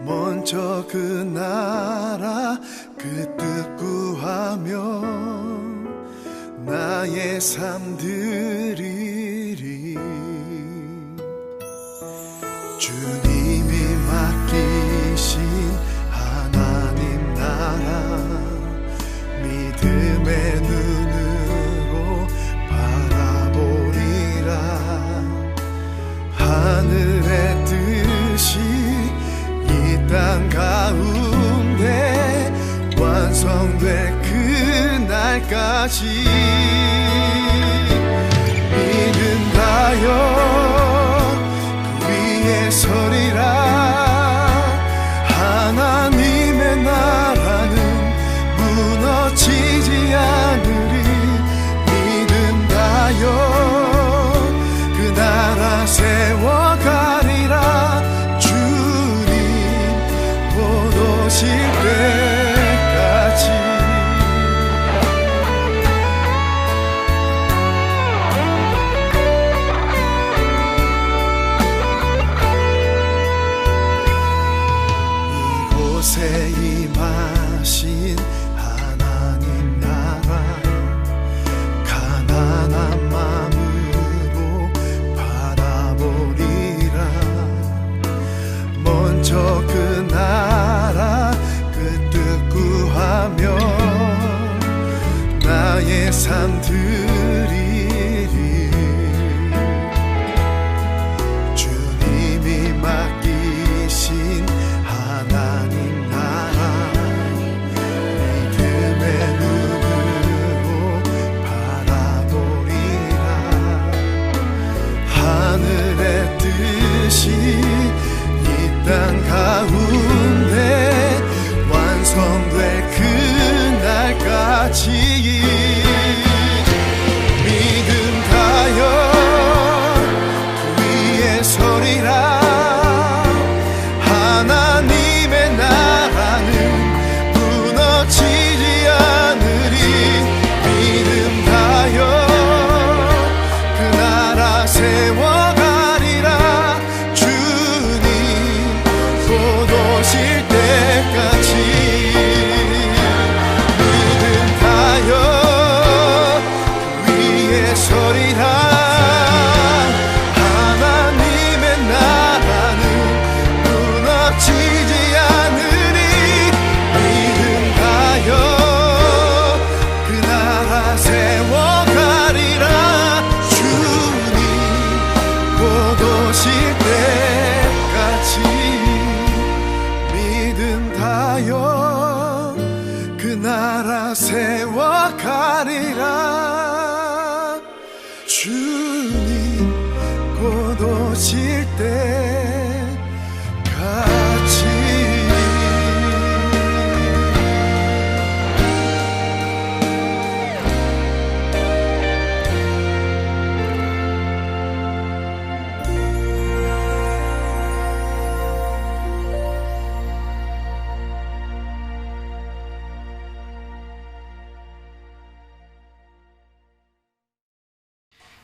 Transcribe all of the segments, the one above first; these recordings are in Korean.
먼저 그 나라 그 뜻 구하며 나의 삶 드리리. 주님이 맡기신 하나님 나라 믿음의 눈으로 바라보리라. 하늘의 뜻이 이 땅 가운데 완성될 그날까지 믿음하여 그 위에 서리라. 하나님의 나라는 무너지지 않으리. 믿음하여 그 나라 세워가리라. 주님 곧 오실 때까지. 이곳에 임하신 하나님 나라 가난한 마음으로 바라보리라. 먼저 그 나라 그 뜻 구하며 나의 삶 드리리. 주님이 맡기신 하나님 나라 믿음의 눈으로 바라보리라. 하늘의 뜻이 이 땅 가운데 완성될 그날까지 믿음하여 그 위에 서리라. 하나님의 나라는 무너지지 않으리. 믿음하여 그 나라 세워가리라. 주님 곧 오실 때까지 믿음하여 그 위에 서리라. 하나님의 나라는 무너지지 않으리. 믿음하여 그 나라 세워가리라. 주님 곧 오실 때까지 믿음하여 그 나라 세워가리라. 주님 곧 오실 때까지.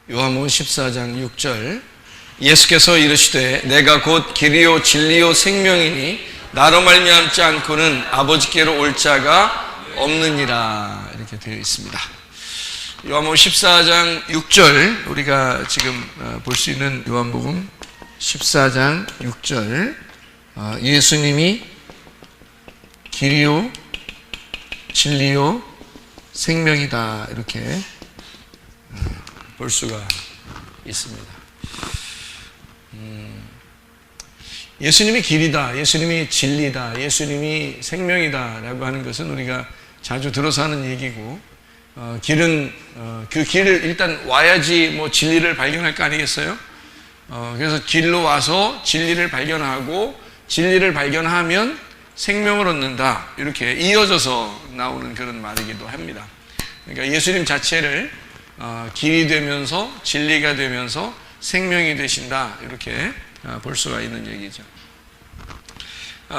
요한복음 14장 6절 예수께서 이르시되 내가 곧 길이요 진리요 생명이니 나로 말미암지 않고는 아버지께로 올 자가 없느니라. 이렇게 되어 있습니다. 요한복음 14장 6절 우리가 지금 볼 수 있는 요한복음 14장 6절 예수님이 길이요 진리요 생명이다 이렇게 볼 수가 있습니다. 예수님이 길이다, 예수님이 진리다, 예수님이 생명이다 라고 하는 것은 우리가 자주 들어서 하는 얘기고, 길은 그 길을 일단 와야지 뭐 진리를 발견할 거 아니겠어요? 그래서 길로 와서 진리를 발견하고 진리를 발견하면 생명을 얻는다, 이렇게 이어져서 나오는 그런 말이기도 합니다. 그러니까 예수님 자체를 길이 되면서 진리가 되면서 생명이 되신다, 이렇게 볼 수가 있는 얘기죠.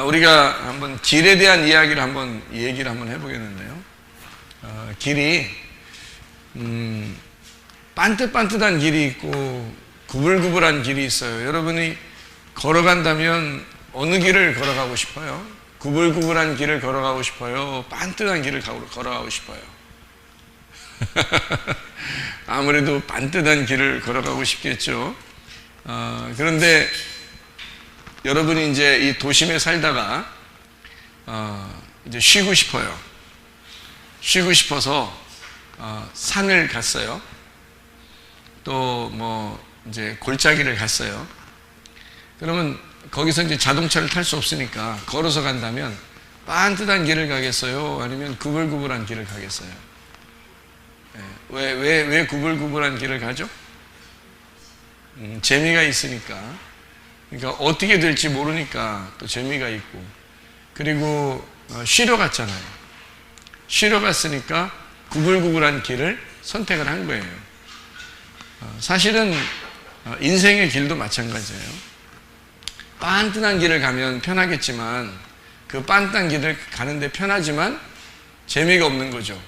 우리가 한번 길에 대한 이야기를 얘기를 한번 해보겠는데요. 길이 반듯반듯한 길이 있고 구불구불한 길이 있어요. 여러분이 걸어간다면 어느 길을 걸어가고 싶어요? 구불구불한 길을 걸어가고 싶어요? 반듯한 길을 걸어가고 싶어요? 아무래도 반듯한 길을 걸어가고 싶겠죠. 그런데 여러분이 이제 이 도심에 살다가 이제 쉬고 싶어요. 쉬고 싶어서 산을 갔어요. 또 뭐 이제 골짜기를 갔어요. 그러면 거기서 이제 자동차를 탈 수 없으니까 걸어서 간다면 반듯한 길을 가겠어요? 아니면 구불구불한 길을 가겠어요? 왜 구불구불한 길을 가죠? 재미가 있으니까. 그러니까 어떻게 될지 모르니까 또 재미가 있고. 그리고 쉬러 갔잖아요. 쉬러 갔으니까 구불구불한 길을 선택을 한 거예요. 사실은 인생의 길도 마찬가지예요. 반듯한 길을 가면 편하겠지만 그 반듯한 길을 가는데 편하지만 재미가 없는 거죠.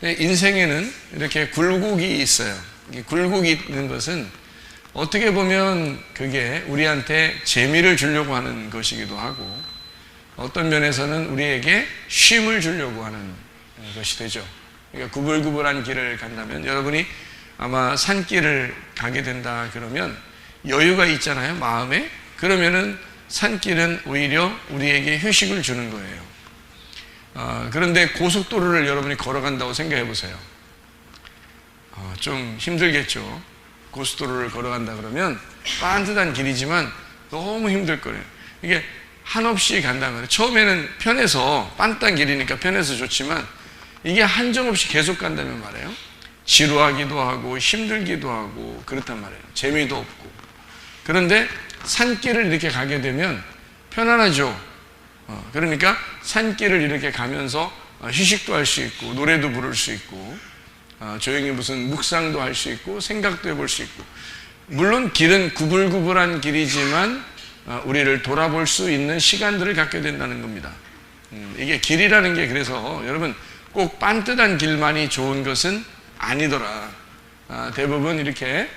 인생에는 이렇게 굴곡이 있어요. 굴곡이 있는 것은 어떻게 보면 그게 우리한테 재미를 주려고 하는 것이기도 하고 어떤 면에서는 우리에게 쉼을 주려고 하는 것이 되죠. 그러니까 구불구불한 길을 간다면 여러분이 아마 산길을 가게 된다 그러면 여유가 있잖아요, 마음에. 그러면은 산길은 오히려 우리에게 휴식을 주는 거예요. 그런데 고속도로를 여러분이 걸어간다고 생각해 보세요. 좀 힘들겠죠. 고속도로를 걸어간다 그러면 반듯한 길이지만 너무 힘들 거예요. 이게 한없이 간다면 처음에는 편해서 반듯한 길이니까 편해서 좋지만 이게 한정없이 계속 간다면 말이에요. 지루하기도 하고 힘들기도 하고 그렇단 말이에요. 재미도 없고. 그런데 산길을 이렇게 가게 되면 편안하죠. 그러니까 산길을 이렇게 가면서 휴식도 할 수 있고 노래도 부를 수 있고 조용히 무슨 묵상도 할 수 있고 생각도 해볼 수 있고 물론 길은 구불구불한 길이지만 우리를 돌아볼 수 있는 시간들을 갖게 된다는 겁니다. 이게 길이라는 게 그래서 여러분 꼭 반듯한 길만이 좋은 것은 아니더라. 대부분 이렇게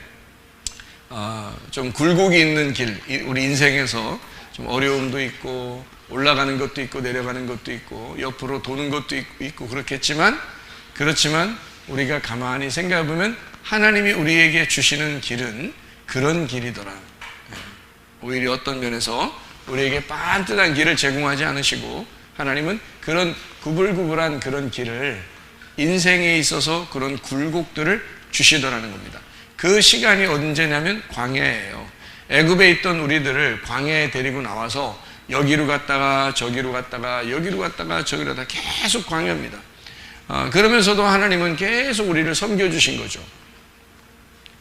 좀 굴곡이 있는 길, 우리 인생에서 좀 어려움도 있고 올라가는 것도 있고 내려가는 것도 있고 옆으로 도는 것도 있고 그렇겠지만 그렇지만 우리가 가만히 생각해 보면 하나님이 우리에게 주시는 길은 그런 길이더라. 오히려 어떤 면에서 우리에게 반듯한 길을 제공하지 않으시고 하나님은 그런 구불구불한 그런 길을 인생에 있어서 그런 굴곡들을 주시더라는 겁니다. 그 시간이 언제냐면 광야예요. 애굽에 있던 우리들을 광야에 데리고 나와서 여기로 갔다가 저기로 갔다가 여기로 갔다가 저기로 갔다가 계속 광야입니다. 그러면서도 하나님은 계속 우리를 섬겨주신 거죠.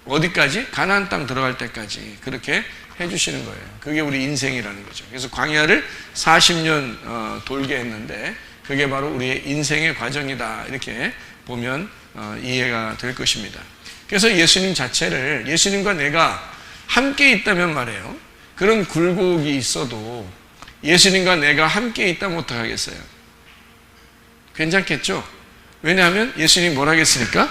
어디까지? 가나안 땅 들어갈 때까지 그렇게 해주시는 거예요. 그게 우리 인생이라는 거죠. 그래서 광야를 40년 돌게 했는데 그게 바로 우리의 인생의 과정이다 이렇게 보면 이해가 될 것입니다. 그래서 예수님 자체를 예수님과 내가 함께 있다면 말이에요. 그런 굴곡이 있어도 예수님과 내가 함께 있다면 어떡하겠어요? 괜찮겠죠? 왜냐하면 예수님이 뭘 하겠으니까?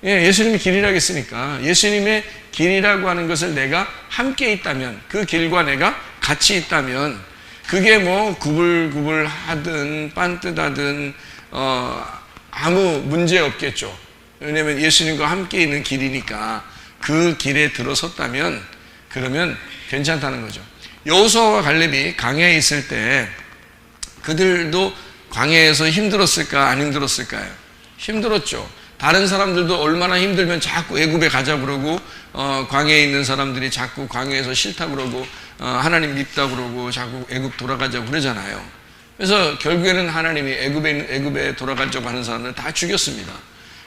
예수님이 길이라고 했으니까 예수님의 길이라고 하는 것을 내가 함께 있다면 그 길과 내가 같이 있다면 그게 뭐 구불구불하든 반듯하든 아무 문제 없겠죠. 왜냐하면 예수님과 함께 있는 길이니까 그 길에 들어섰다면 그러면 괜찮다는 거죠. 여호수아와 갈렙이 광야에 있을 때 그들도 광야에서 힘들었을까 안 힘들었을까요? 힘들었죠. 다른 사람들도 얼마나 힘들면 자꾸 애굽에 가자 그러고 광야에 있는 사람들이 자꾸 광야에서 싫다 그러고 하나님 밉다 그러고 자꾸 애굽 돌아가자고 그러잖아요. 그래서 결국에는 하나님이 애굽에 돌아가자고 하는 사람을 다 죽였습니다.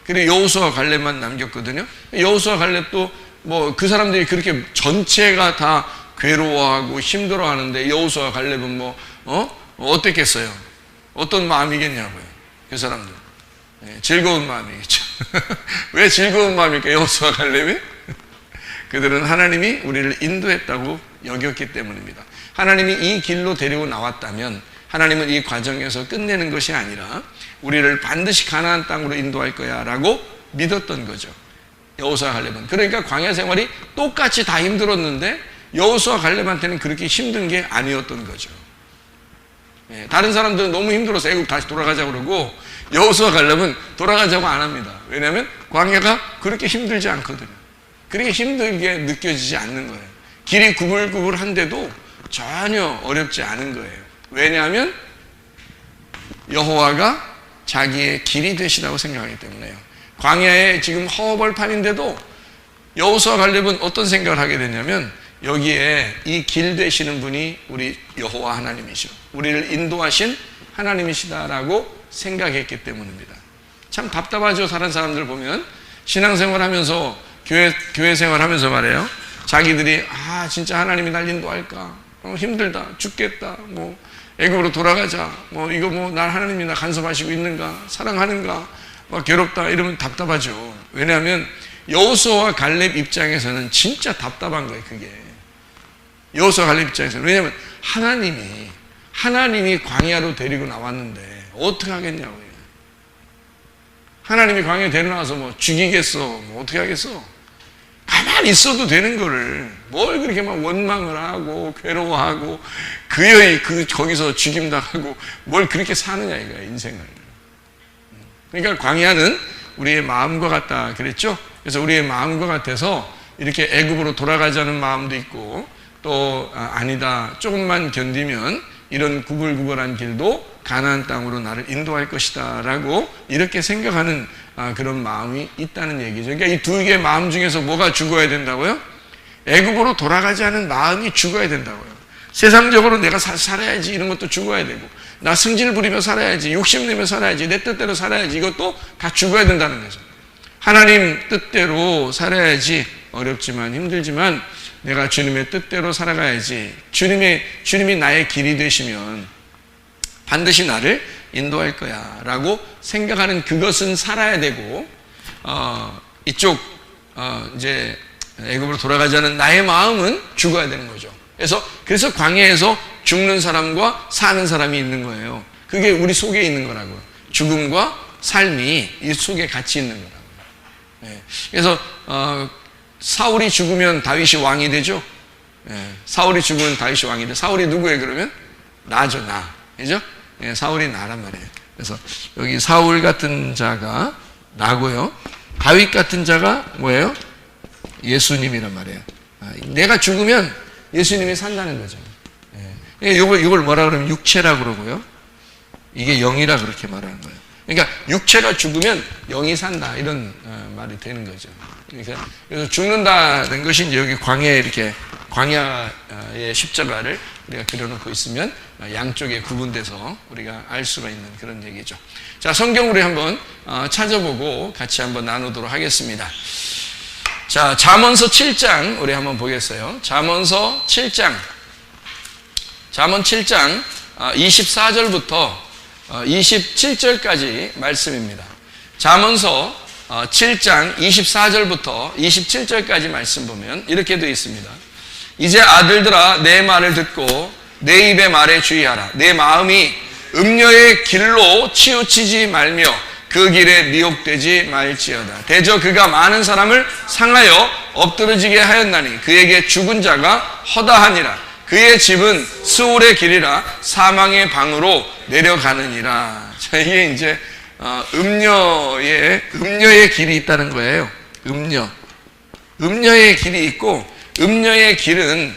그리고 여호수아와 갈렙만 남겼거든요. 여호수아 갈렙도 뭐 그 사람들이 그렇게 전체가 다 괴로워하고 힘들어하는데 여호수아 갈렙은 어땠겠어요? 어떤 마음이겠냐고요. 그 사람들 즐거운 마음이겠죠. 왜 즐거운 마음일까? 여호수아 갈렙이 그들은 하나님이 우리를 인도했다고 여겼기 때문입니다. 하나님이 이 길로 데리고 나왔다면 하나님은 이 과정에서 끝내는 것이 아니라 우리를 반드시 가나안 땅으로 인도할 거야 라고 믿었던 거죠. 여호수아 갈렙은. 그러니까 광야 생활이 똑같이 다 힘들었는데 여호수아 갈렙한테는 그렇게 힘든 게 아니었던 거죠. 다른 사람들은 너무 힘들어서 애굽 다시 돌아가자고 그러고 여호수아 갈렙은 돌아가자고 안 합니다. 왜냐하면 광야가 그렇게 힘들지 않거든요. 그렇게 힘들게 느껴지지 않는 거예요. 길이 구불구불한데도 전혀 어렵지 않은 거예요. 왜냐하면 여호와가 자기의 길이 되시다고 생각하기 때문에요. 광야에 지금 허벌판인데도 여호수아 갈렙은 어떤 생각을 하게 되냐면 여기에 이 길 되시는 분이 우리 여호와 하나님이시오. 우리를 인도하신 하나님이시다라고 생각했기 때문입니다. 참 답답하죠. 다른 사람들 보면 신앙생활 하면서 교회 생활하면서 말해요. 자기들이 진짜 하나님이 날 인도할까? 힘들다, 죽겠다, 애굽으로 돌아가자, 이거 날 하나님이 나 간섭하시고 있는가, 사랑하는가, 괴롭다 이러면 답답하죠. 왜냐하면 여호수아와 갈렙 입장에서는 진짜 답답한 거예요. 그게 여호수아 갈렙 입장에서는. 왜냐하면 하나님이 광야로 데리고 나왔는데 어떻게 하겠냐고요. 하나님이 광야에 데리고 나와서 죽이겠어, 어떻게 하겠어. 가만히 있어도 되는 거를 뭘 그렇게 막 원망을 하고 괴로워하고 거기서 죽임당하고 뭘 그렇게 사느냐 이거야, 인생을. 그러니까 광야는 우리의 마음과 같다 그랬죠. 그래서 우리의 마음과 같아서 이렇게 애굽으로 돌아가자는 마음도 있고 또 아니다, 조금만 견디면 이런 구불구불한 길도 가나안 땅으로 나를 인도할 것이다 라고 이렇게 생각하는 그런 마음이 있다는 얘기죠. 그러니까 이 두 개의 마음 중에서 뭐가 죽어야 된다고요? 애굽으로 돌아가지 않은 마음이 죽어야 된다고요. 세상적으로 내가 살아야지 이런 것도 죽어야 되고, 나 승질 부리며 살아야지, 욕심내며 살아야지, 내 뜻대로 살아야지, 이것도 다 죽어야 된다는 거죠. 하나님 뜻대로 살아야지. 어렵지만 힘들지만 내가 주님의 뜻대로 살아가야지. 주님이 나의 길이 되시면 반드시 나를 인도할 거야 라고 생각하는 그것은 살아야 되고, 이쪽 이제 애굽으로 돌아가자는 나의 마음은 죽어야 되는 거죠. 그래서 광야에서 죽는 사람과 사는 사람이 있는 거예요. 그게 우리 속에 있는 거라고요. 죽음과 삶이 이 속에 같이 있는 거라고요. 그래서 사울이 죽으면 다윗이 왕이 되죠. 사울이 죽으면 다윗이 왕이 돼. 사울이 누구예요 그러면? 나죠, 나. 그죠? 사울이 나란 말이에요. 그래서 여기 사울 같은 자가 나고요. 다윗 같은 자가 뭐예요? 예수님이란 말이에요. 내가 죽으면 예수님이 산다는 거죠. 이걸 뭐라 그러면 육체라 그러고요. 이게 영이라 그렇게 말하는 거예요. 그러니까 육체가 죽으면 영이 산다 이런 말이 되는 거죠. 그러니까 그래서 죽는다는 것이 이제 여기 광야에 이렇게 광야의 십자가를 우리가 그려놓고 있으면 양쪽에 구분돼서 우리가 알 수가 있는 그런 얘기죠. 자, 성경 우리 한번 찾아보고 같이 한번 나누도록 하겠습니다. 자, 잠언서 7장 우리 한번 보겠어요. 잠언서 7장 24절부터 27절까지 말씀입니다. 잠언서 7장 24절부터 27절까지 말씀 보면 이렇게 되어 있습니다. 이제 아들들아 내 말을 듣고 내 입의 말에 주의하라. 내 마음이 음녀의 길로 치우치지 말며 그 길에 미혹되지 말지어다. 대저 그가 많은 사람을 상하여 엎드러지게 하였나니 그에게 죽은 자가 허다하니라. 그의 집은 스울의 길이라 사망의 방으로 내려가느니라. 자, 이게 이제 음녀의 길이 있다는 거예요. 음녀의 길이 있고, 음녀의 길은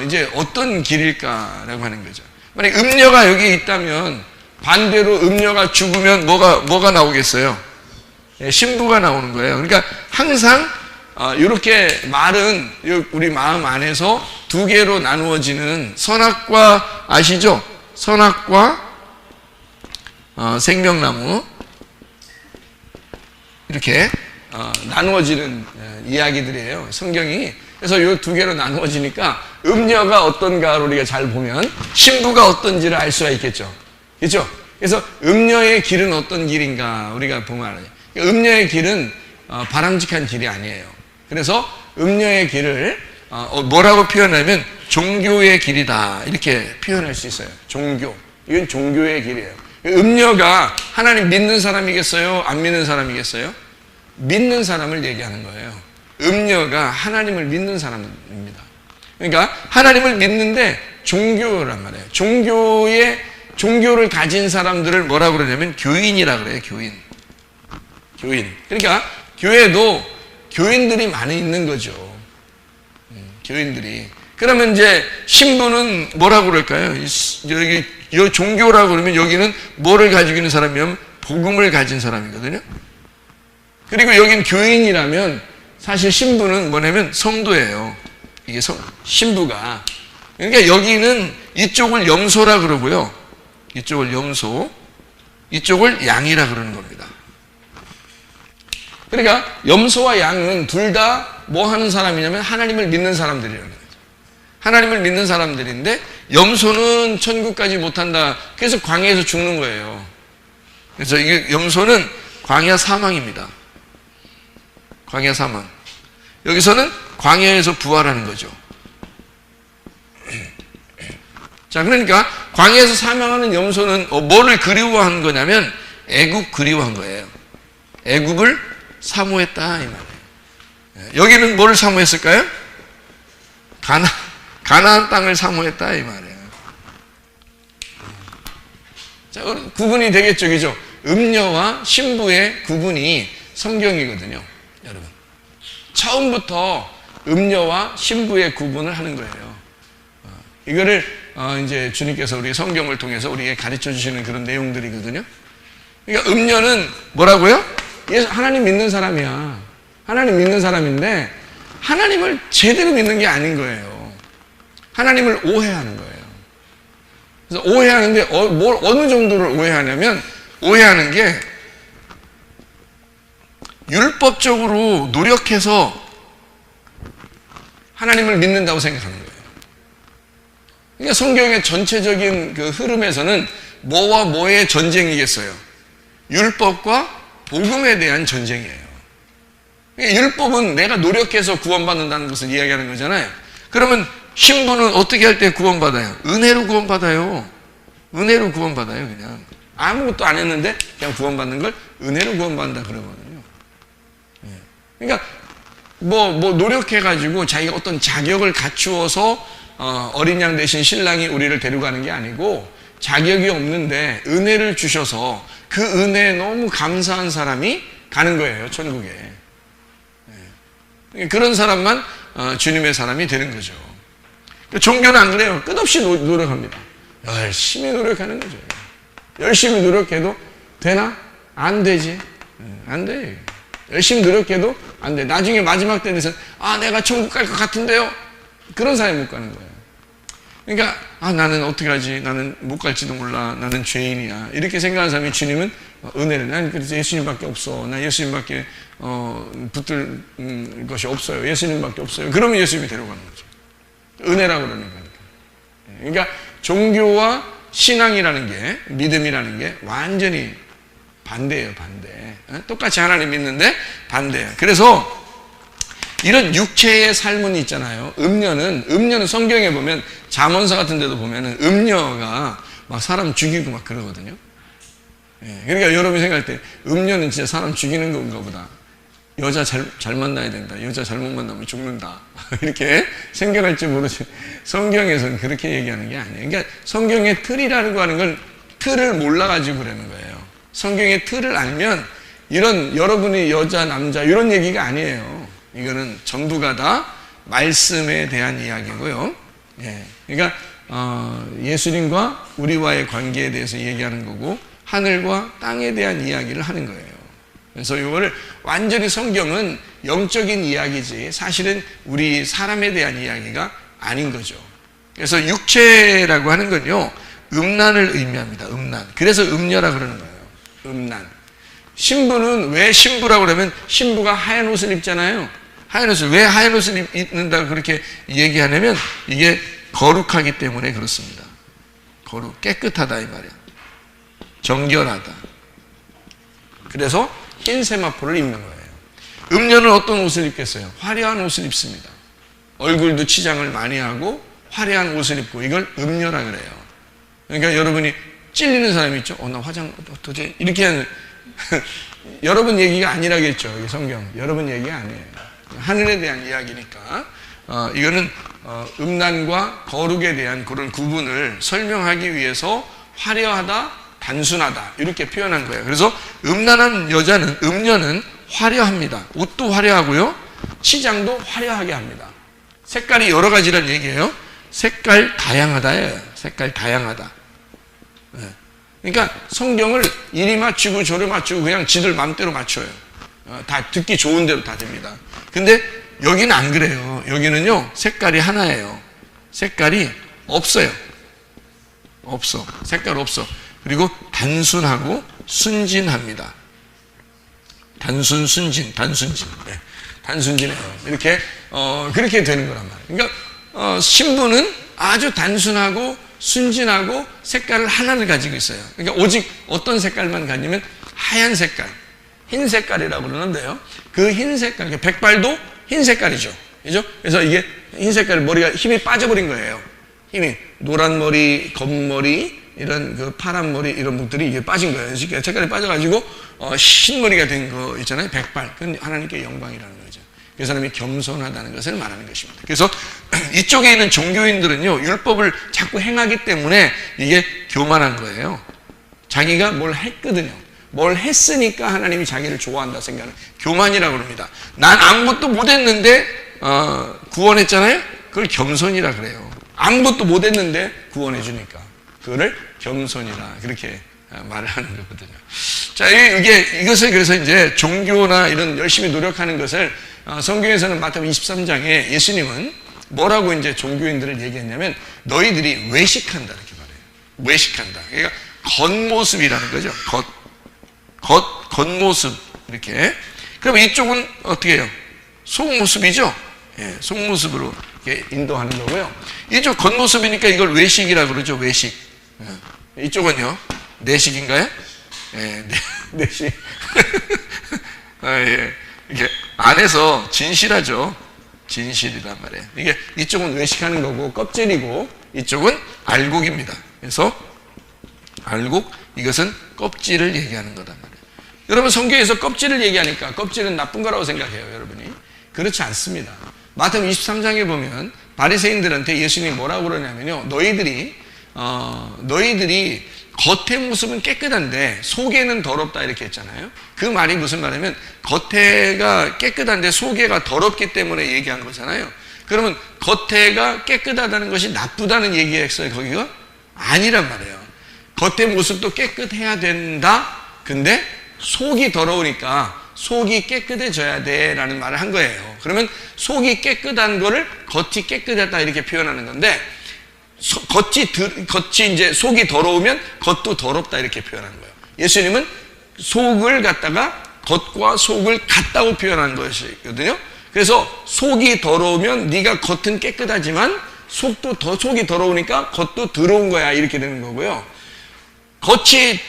이제 어떤 길일까라고 하는 거죠. 만약 음녀가 여기 있다면 반대로 음녀가 죽으면 뭐가 나오겠어요? 신부가 나오는 거예요. 그러니까 항상 이렇게 말은 우리 마음 안에서 두 개로 나누어지는 선악과 아시죠? 선악과 생명나무 이렇게 나누어지는 이야기들이에요. 성경이. 그래서 이 두 개로 나누어지니까 음녀가 어떤가를 우리가 잘 보면 신부가 어떤지를 알 수가 있겠죠. 그렇죠? 그래서 음녀의 길은 어떤 길인가 우리가 보면 알아요. 음녀의 길은 바람직한 길이 아니에요. 그래서 음녀의 길을 뭐라고 표현하면 종교의 길이다 이렇게 표현할 수 있어요. 종교. 이건 종교의 길이에요. 음녀가 하나님 믿는 사람이겠어요? 안 믿는 사람이겠어요? 믿는 사람을 얘기하는 거예요. 음녀가 하나님을 믿는 사람입니다. 그러니까 하나님을 믿는데 종교란 말이에요. 종교를 가진 사람들을 뭐라고 그러냐면 교인이라 그래요. 교인. 그러니까 교회도 교인들이 많이 있는 거죠. 교인들이. 그러면 이제 신부는 뭐라고 그럴까요? 여기 종교라고 그러면 여기는 뭐를 가지고 있는 사람이면 복음을 가진 사람이거든요. 그리고 여긴 교인이라면 사실 신부는 뭐냐면 성도예요. 이게 신부가. 그러니까 여기는 이쪽을 염소라 그러고요. 이쪽을 염소, 이쪽을 양이라 그러는 겁니다. 그러니까 염소와 양은 둘 다 뭐 하는 사람이냐면 하나님을 믿는 사람들이라는 거죠. 하나님을 믿는 사람들인데 염소는 천국까지 못한다. 그래서 광야에서 죽는 거예요. 그래서 이게 염소는 광야 사망입니다. 광야 사망. 여기서는 광야에서 부활하는 거죠. 자, 그러니까 광야에서 사망하는 염소는 뭐를 그리워한 거냐면 애굽 그리워한 거예요. 애굽을 사모했다 이 말이에요. 여기는 뭐를 사모했을까요? 가나안 땅을 사모했다 이 말이에요. 자, 구분이 되겠죠, 그죠? 음녀와 신부의 구분이 성경이거든요, 여러분. 처음부터 음녀와 신부의 구분을 하는 거예요. 이거를 이제 주님께서 우리 성경을 통해서 우리에게 가르쳐 주시는 그런 내용들이거든요. 그러니까 음녀는 뭐라고요? 하나님 믿는 사람이야. 하나님 믿는 사람인데 하나님을 제대로 믿는 게 아닌 거예요. 하나님을 오해하는 거예요. 그래서 오해하는데 어느 정도를 오해하냐면 오해하는 게 율법적으로 노력해서 하나님을 믿는다고 생각하는 거예요. 그러니까 성경의 전체적인 그 흐름에서는 뭐와 뭐의 전쟁이겠어요? 율법과 복음에 대한 전쟁이에요. 율법은 내가 노력해서 구원받는다는 것을 이야기하는 거잖아요. 그러면 신부는 어떻게 할 때 구원받아요? 은혜로 구원받아요. 은혜로 구원받아요. 그냥 아무것도 안 했는데 그냥 구원받는 걸 은혜로 구원받는다 그러거든요. 그러니까 뭐 노력해가지고 자기가 어떤 자격을 갖추어서 어린 양 대신 신랑이 우리를 데려가는 게 아니고 자격이 없는데 은혜를 주셔서 그 은혜에 너무 감사한 사람이 가는 거예요, 천국에. 그런 사람만 주님의 사람이 되는 거죠. 종교는 안 그래요. 끝없이 노력합니다. 열심히 노력하는 거죠. 열심히 노력해도 되나? 안 되지. 안 돼. 열심히 노력해도 안 돼. 나중에 마지막 때는 내가 천국 갈 것 같은데요. 그런 사람이 못 가는 거예요. 그러니까 나는 어떻게 하지? 나는 못 갈지도 몰라. 나는 죄인이야. 이렇게 생각하는 사람이 주님은 은혜를. 난 그래서 예수님밖에 없어. 나 예수님밖에 붙들 것이 없어요. 예수님밖에 없어요. 그러면 예수님이 데려가는 거죠. 은혜라고 그러는 거니까. 그러니까 종교와 신앙이라는 게, 믿음이라는 게 완전히 반대예요, 반대. 똑같이 하나님 믿는데 반대예요. 그래서 이런 육체의 삶은 있잖아요. 음녀는 성경에 보면 잠언서 같은 데도 보면은 음녀가 막 사람 죽이고 막 그러거든요. 그러니까 여러분이 생각할 때 음녀는 진짜 사람 죽이는 건가 보다. 여자 잘 만나야 된다. 여자 잘못 만나면 죽는다. 이렇게 생각할지 모르지. 성경에서는 그렇게 얘기하는 게 아니에요. 그러니까 성경의 틀이라고 하는 걸 틀을 몰라가지고 그러는 거예요. 성경의 틀을 알면 이런 여러분이 여자, 남자 이런 얘기가 아니에요. 이거는 전부가 다 말씀에 대한 이야기고요. 그러니까 예수님과 우리와의 관계에 대해서 얘기하는 거고 하늘과 땅에 대한 이야기를 하는 거예요. 그래서 이거를 완전히 성경은 영적인 이야기지 사실은 우리 사람에 대한 이야기가 아닌 거죠. 그래서 육체라고 하는 건요 음란을 의미합니다. 음란. 그래서 음녀라 그러는 거예요. 음란. 신부는 왜 신부라고 그러면 신부가 하얀 옷을 입잖아요. 하얀 옷을 왜 하얀 옷을 입는다 그렇게 얘기하냐면 이게 거룩하기 때문에 그렇습니다. 거룩, 깨끗하다 이 말이야. 정결하다. 그래서 흰 세마포를 입는 거예요. 음녀는 어떤 옷을 입겠어요? 화려한 옷을 입습니다. 얼굴도 치장을 많이 하고 화려한 옷을 입고 이걸 음녀라 그래요. 그러니까 여러분이 찔리는 사람이 있죠? 나 화장 도저히 이렇게 하는 여러분 얘기가 아니라겠죠. 이 성경 여러분 얘기가 아니에요. 하늘에 대한 이야기니까 이거는 음란과 거룩에 대한 그런 구분을 설명하기 위해서 화려하다, 단순하다 이렇게 표현한 거예요. 그래서 음란한 음녀는 화려합니다. 옷도 화려하고요, 치장도 화려하게 합니다. 색깔이 여러 가지란 얘기예요. 색깔 다양하다예요. 색깔 다양하다. 그러니까 성경을 이리 맞추고 저리 맞추고 그냥 지들 마음대로 맞춰요. 다 듣기 좋은 대로 다 됩니다. 근데 여기는 안 그래요. 여기는요, 색깔이 하나예요. 색깔이 없어요. 없어. 색깔 없어. 그리고 단순하고 순진합니다. 단순진. 네. 단순진해요. 이렇게, 그렇게 되는 거란 말이에요. 그러니까, 신부는 아주 단순하고 순진하고 색깔을 하나를 가지고 있어요. 그러니까 오직 어떤 색깔만 가지면 하얀 색깔, 흰 색깔이라고 그러는데요. 그 흰 색깔, 백발도 흰 색깔이죠. 그죠? 그래서 이게 흰 색깔 머리가 힘이 빠져버린 거예요. 힘이. 노란 머리, 검은 머리, 이런 그 파란 머리, 이런 분들이 이게 빠진 거예요. 색깔이 빠져가지고, 흰머리가 된 거 있잖아요. 백발. 그건 하나님께 영광이라는 거죠. 그 사람이 겸손하다는 것을 말하는 것입니다. 그래서 이쪽에 있는 종교인들은요, 율법을 자꾸 행하기 때문에 이게 교만한 거예요. 자기가 뭘 했거든요. 뭘 했으니까 하나님이 자기를 좋아한다 생각하는 교만이라고 그럽니다. 난 아무것도 못했는데 구원했잖아요. 그걸 겸손이라 그래요. 아무것도 못했는데 구원해 주니까 그거를 겸손이라 그렇게 말을 하는 거거든요. 자, 이것을 그래서 이제 종교나 이런 열심히 노력하는 것을 성경에서는 마태복음 23장에 예수님은 뭐라고 이제 종교인들을 얘기했냐면 너희들이 외식한다 이렇게 말해요. 외식한다. 그러니까 겉모습이라는 거죠. 겉모습 이렇게. 그럼 이쪽은 어떻게 해요? 속모습이죠. 예, 속모습으로 이렇게 인도하는 거고요. 이쪽 겉모습이니까 이걸 외식이라고 그러죠. 외식. 예. 이쪽은요, 내식인가요? 예, 내식. 예. 이게 안에서 진실하죠. 진실이란 말이에요. 이게 이쪽은 외식하는 거고 껍질이고 이쪽은 알곡입니다. 그래서 알곡, 이것은 껍질을 얘기하는 거단 말이에요. 여러분, 성경에서 껍질을 얘기하니까 껍질은 나쁜 거라고 생각해요, 여러분이. 그렇지 않습니다. 마태복음 23장에 보면 바리새인들한테 예수님이 뭐라고 그러냐면요, 너희들이 겉의 모습은 깨끗한데 속에는 더럽다 이렇게 했잖아요. 그 말이 무슨 말이냐면 겉에가 깨끗한데 속에가 더럽기 때문에 얘기한 거잖아요. 그러면 겉에가 깨끗하다는 것이 나쁘다는 얘기였어요, 거기가? 아니란 말이에요. 겉의 모습도 깨끗해야 된다. 근데 속이 더러우니까 속이 깨끗해져야 돼 라는 말을 한 거예요. 그러면 속이 깨끗한 거를 겉이 깨끗하다 이렇게 표현하는 건데, 겉이 이제 속이 더러우면 겉도 더럽다 이렇게 표현하는 거예요. 예수님은 속을 갖다가 겉과 속을 같다고 표현한 것이거든요. 그래서 속이 더러우면 네가 겉은 깨끗하지만 속이 더러우니까 겉도 더러운 거야 이렇게 되는 거고요. 겉이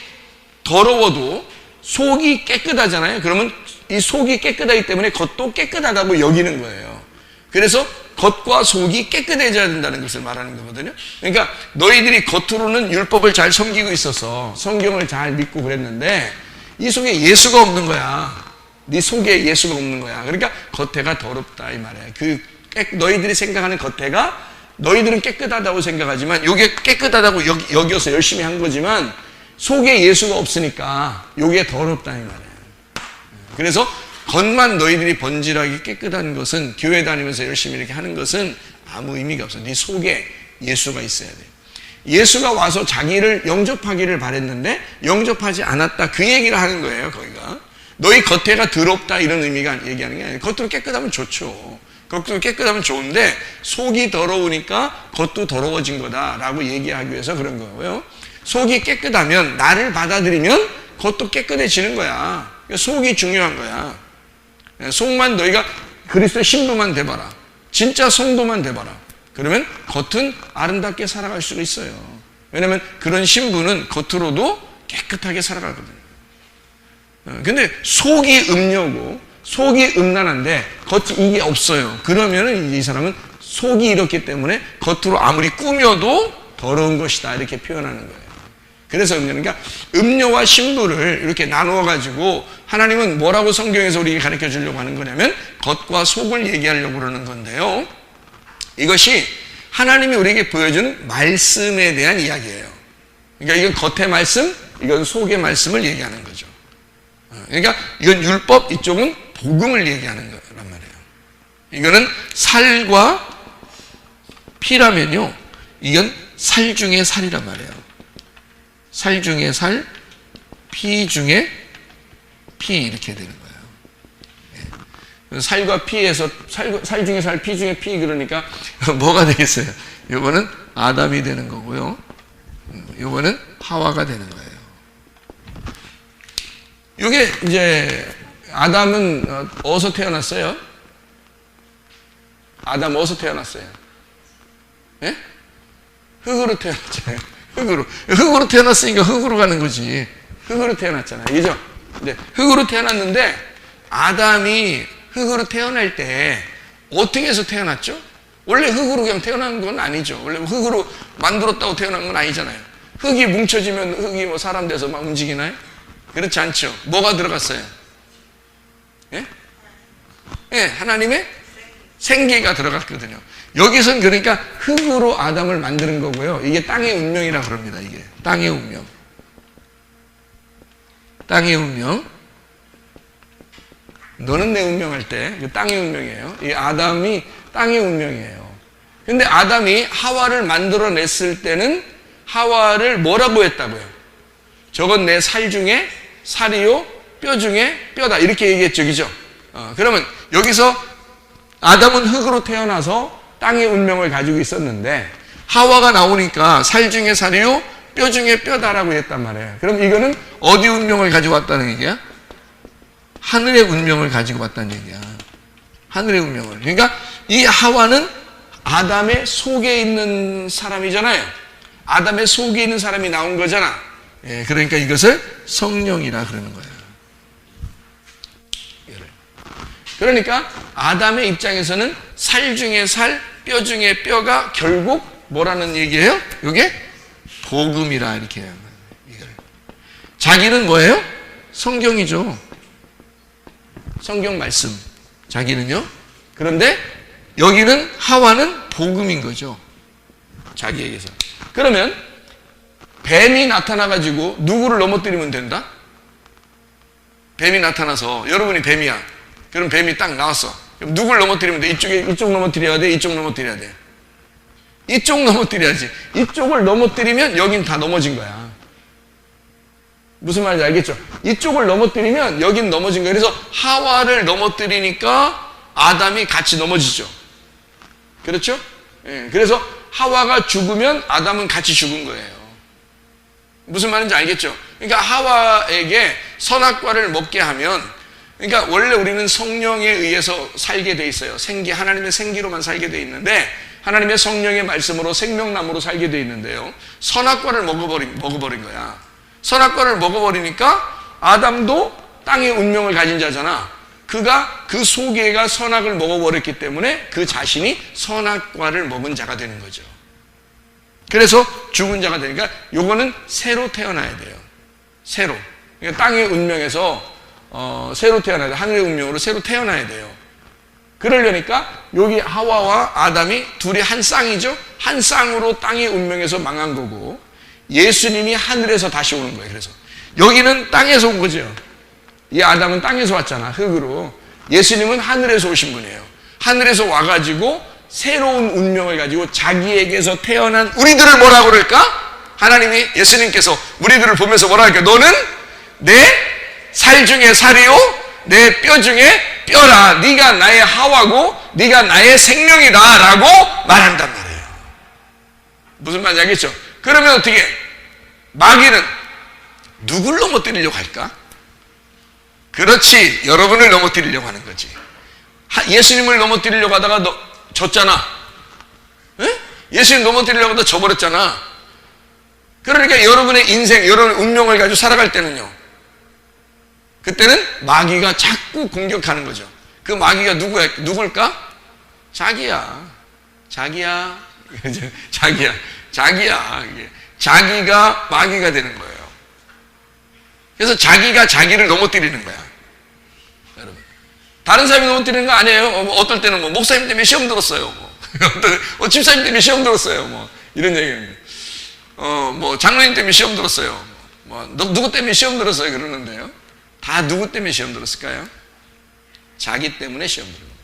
더러워도 속이 깨끗하잖아요. 그러면 이 속이 깨끗하기 때문에 겉도 깨끗하다고 여기는 거예요. 그래서 겉과 속이 깨끗해져야 된다는 것을 말하는 거거든요. 그러니까 너희들이 겉으로는 율법을 잘 섬기고 있어서 성경을 잘 믿고 그랬는데 이 속에 예수가 없는 거야. 네 속에 예수가 없는 거야. 그러니까 겉에가 더럽다 이 말이에요. 너희들이 생각하는 겉에가 너희들은 깨끗하다고 생각하지만 이게 깨끗하다고 여겨서 열심히 한 거지만 속에 예수가 없으니까 이게 더럽다 이 말이에요. 그래서 겉만 너희들이 번질하게 깨끗한 것은, 교회 다니면서 열심히 이렇게 하는 것은 아무 의미가 없어. 네 속에 예수가 있어야 돼. 예수가 와서 자기를 영접하기를 바랬는데 영접하지 않았다 그 얘기를 하는 거예요. 거기가 너희 겉에가 더럽다 이런 의미가 얘기하는 게 아니에요. 겉으로 깨끗하면 좋죠. 겉으로 깨끗하면 좋은데 속이 더러우니까 겉도 더러워진 거다라고 얘기하기 위해서 그런 거고요. 속이 깨끗하면 나를 받아들이면 겉도 깨끗해지는 거야. 속이 중요한 거야. 속만 너희가 그리스도의 신부만 돼봐라. 진짜 성도만 돼봐라. 그러면 겉은 아름답게 살아갈 수가 있어요. 왜냐하면 그런 신부는 겉으로도 깨끗하게 살아가거든요. 근데 속이 음녀고 속이 음란한데 겉이 이게 없어요. 그러면은 이 사람은 속이 이렇기 때문에 겉으로 아무리 꾸며도 더러운 것이다 이렇게 표현하는 거예요. 그래서 그러니까 음녀와 신부를 이렇게 나누어 가지고 하나님은 뭐라고 성경에서 우리에게 가르쳐 주려고 하는 거냐면 겉과 속을 얘기하려고 그러는 건데요. 이것이 하나님이 우리에게 보여주는 말씀에 대한 이야기예요. 그러니까 이건 겉의 말씀, 이건 속의 말씀을 얘기하는 거죠. 그러니까 이건 율법, 이쪽은 복음을 얘기하는 거란 말이에요. 이거는 살과 피라면요, 이건 살 중에 살이란 말이에요. 살 중에 살, 피 중에 피, 이렇게 되는 거예요. 살과 피에서 살 중에 살, 피 중에 피, 그러니까 뭐가 되겠어요? 이거는 아담이 되는 거고요, 이거는 하와가 되는 거예요. 이게 이제 아담은 어디서 태어났어요? 아담 어디서 태어났어요? 예? 흙으로 태어났잖아요. 흙으로 태어났으니까 흙으로 가는 거지. 흙으로 태어났잖아요. 그죠? 네. 흙으로 태어났는데 아담이 흙으로 태어날 때 어떻게 해서 태어났죠? 원래 흙으로 그냥 태어난 건 아니죠. 원래 흙으로 만들었다고 태어난 건 아니잖아요. 흙이 뭉쳐지면 흙이 뭐 사람 돼서 막 움직이나요? 그렇지 않죠. 뭐가 들어갔어요? 예? 예, 하나님의 생기가 들어갔거든요. 여기선 그러니까 흙으로 아담을 만드는 거고요. 이게 땅의 운명이라 그럽니다. 이게 땅의 운명. 땅의 운명. 너는 내 운명 할 때 땅의 운명이에요. 이 아담이 땅의 운명이에요. 근데 아담이 하와를 만들어냈을 때는 하와를 뭐라고 했다고요? 저건 내 살 중에 살이요, 뼈 중에 뼈다, 이렇게 얘기했죠. 그죠? 그러면 여기서 아담은 흙으로 태어나서 땅의 운명을 가지고 있었는데 하와가 나오니까 살 중에 살이요, 뼈 중에 뼈다라고 했단 말이에요. 그럼 이거는 어디 운명을 가지고 왔다는 얘기야? 하늘의 운명을 가지고 왔다는 얘기야. 하늘의 운명을. 그러니까 이 하와는 아담의 속에 있는 사람이잖아요. 아담의 속에 있는 사람이 나온 거잖아. 예, 그러니까 이것을 성령이라 그러는 거예요. 그러니까 아담의 입장에서는 살 중에 살, 뼈 중에 뼈가 결국 뭐라는 얘기예요? 이게 복음이라 이렇게 해요. 자기는 뭐예요? 성경이죠. 성경 말씀. 자기는요. 그런데 여기는 하와는 복음인 거죠. 자기에게서. 그러면 뱀이 나타나가지고 누구를 넘어뜨리면 된다? 뱀이 나타나서 여러분이 뱀이야. 그럼 뱀이 딱 나왔어. 그럼 누굴 넘어뜨리면 돼? 이쪽 넘어뜨려야 돼? 이쪽 넘어뜨려야 돼? 이쪽 넘어뜨려야지. 이쪽을 넘어뜨리면 여긴 다 넘어진 거야. 무슨 말인지 알겠죠? 이쪽을 넘어뜨리면 여긴 넘어진 거예요. 그래서 하와를 넘어뜨리니까 아담이 같이 넘어지죠. 그렇죠? 예, 그래서 하와가 죽으면 아담은 같이 죽은 거예요. 무슨 말인지 알겠죠? 그러니까 하와에게 선악과를 먹게 하면, 그러니까 원래 우리는 성령에 의해서 살게 돼 있어요. 하나님의 생기로만 살게 돼 있는데, 하나님의 성령의 말씀으로 생명나무로 살게 돼 있는데요. 선악과를 먹어버린 거야. 선악과를 먹어버리니까 아담도 땅의 운명을 가진 자잖아. 그가 그 소개가 선악을 먹어버렸기 때문에 그 자신이 선악과를 먹은 자가 되는 거죠. 그래서 죽은 자가 되니까 요거는 새로 태어나야 돼요. 새로. 그러니까 땅의 운명에서 새로 태어나야 돼요. 하늘의 운명으로 새로 태어나야 돼요. 그러려니까 여기 하와와 아담이 둘이 한 쌍이죠. 한 쌍으로 땅의 운명에서 망한 거고, 예수님이 하늘에서 다시 오는 거예요. 그래서 여기는 땅에서 온 거죠. 이 아담은 땅에서 왔잖아, 흙으로. 예수님은 하늘에서 오신 분이에요. 하늘에서 와가지고 새로운 운명을 가지고 자기에게서 태어난 우리들을 뭐라고 그럴까? 하나님이, 예수님께서 우리들을 보면서 뭐라 할까? 너는 내 살 중에 살이요, 내 뼈 중에 뼈라. 네가 나의 하와고 네가 나의 생명이다 라고 말한단 말이에요. 무슨 말인지 알겠죠? 그러면 어떻게, 마귀는 누굴 넘어뜨리려고 할까? 그렇지, 여러분을 넘어뜨리려고 하는 거지. 예수님을 넘어뜨리려고 하다가 졌잖아. 에? 예수님 넘어뜨리려고 하다가 져버렸잖아. 그러니까 여러분의 인생, 여러분의 운명을 가지고 살아갈 때는요, 그때는 마귀가 자꾸 공격하는 거죠. 그 마귀가 누굴까? 자기야. 자기야. 자기가 마귀가 되는 거예요. 그래서 자기가 자기를 넘어뜨리는 거야. 여러분. 다른 사람이 넘어뜨리는 거 아니에요. 어떨 때는 뭐 목사님 때문에 시험 들었어요. 집사님 때문에 시험 들었어요. 뭐 이런 얘기예요. 뭐 장로님 때문에 시험 들었어요. 뭐 누구 때문에 시험 들었어요 그러는데요. 다 누구 때문에 시험 들었을까요? 자기 때문에 시험 들은 겁니다.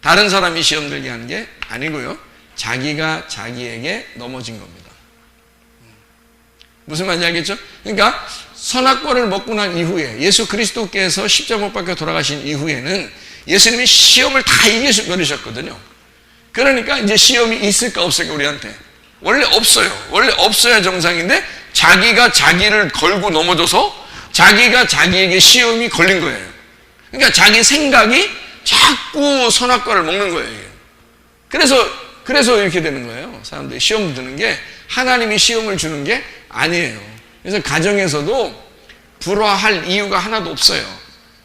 다른 사람이 시험 들게 하는 게 아니고요. 자기가 자기에게 넘어진 겁니다. 무슨 말인지 알겠죠? 그러니까 선악과를 먹고 난 이후에 예수 그리스도께서 십자가 못 박혀 돌아가신 이후에는 예수님이 시험을 다 이겨버리셨거든요. 그러니까 이제 시험이 있을까 없을까 우리한테 원래 없어요. 원래 없어야 정상인데 자기가 자기를 걸고 넘어져서 자기가 자기에게 시험이 걸린 거예요. 그러니까 자기 생각이 자꾸 선악과를 먹는 거예요. 그래서 이렇게 되는 거예요. 사람들이 시험 드는 게 하나님이 시험을 주는 게 아니에요. 그래서 가정에서도 불화할 이유가 하나도 없어요.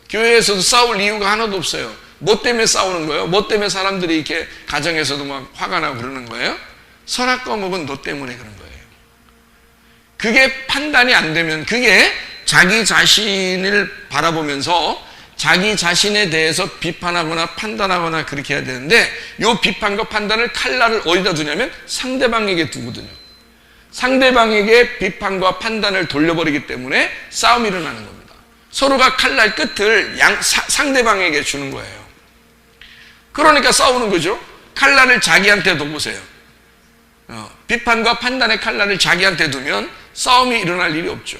교회에서도 싸울 이유가 하나도 없어요. 뭐 때문에 싸우는 거예요? 뭐 때문에 사람들이 이렇게 가정에서도 막 화가 나고 그러는 거예요? 선악과 먹은 너 때문에 그런 거예요. 그게 판단이 안 되면 그게 자기 자신을 바라보면서 자기 자신에 대해서 비판하거나 판단하거나 그렇게 해야 되는데 이 비판과 판단을 칼날을 어디다 두냐면 상대방에게 두거든요. 상대방에게 비판과 판단을 돌려버리기 때문에 싸움이 일어나는 겁니다. 서로가 칼날 끝을 상대방에게 주는 거예요. 그러니까 싸우는 거죠. 칼날을 자기한테 둬보세요. 비판과 판단의 칼날을 자기한테 두면 싸움이 일어날 일이 없죠.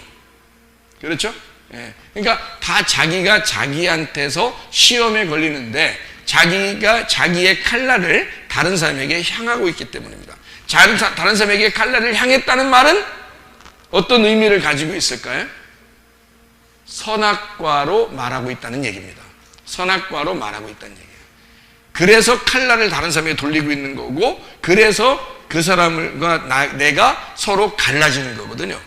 그렇죠? 예. 그러니까 다 자기가 자기한테서 시험에 걸리는데 자기가 자기의 칼날을 다른 사람에게 향하고 있기 때문입니다. 다른 사람에게 칼날을 향했다는 말은 어떤 의미를 가지고 있을까요? 선악과로 말하고 있다는 얘기입니다. 선악과로 말하고 있다는 얘기예요. 그래서 칼날을 다른 사람에게 돌리고 있는 거고 그래서 그 사람과 내가 서로 갈라지는 거거든요.